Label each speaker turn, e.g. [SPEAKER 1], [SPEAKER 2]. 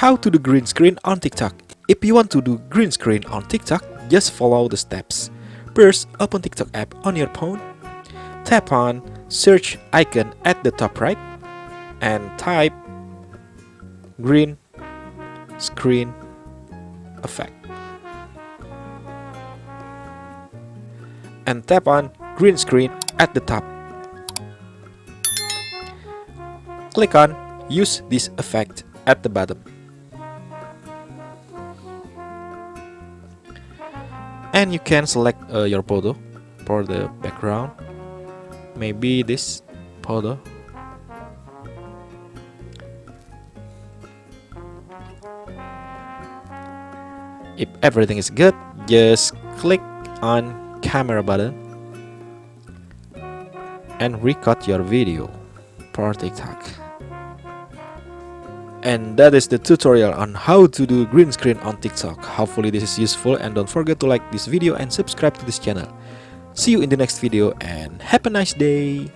[SPEAKER 1] How to do green screen on TikTok. If you want to do green screen on TikTok, just follow the steps. First, open TikTok app on your phone. Tap on search icon at the top right and type green screen effect. And tap on green screen at the top. Click on use this effect at the bottom. And you can select your photo for the background. Maybe this photo. If everything is good, just click on camera button and record your video for TikTok. And that is the tutorial on how to do green screen on TikTok. Hopefully this is useful, and don't forget to like this video and subscribe to this channel. See you in the next video and have a nice day.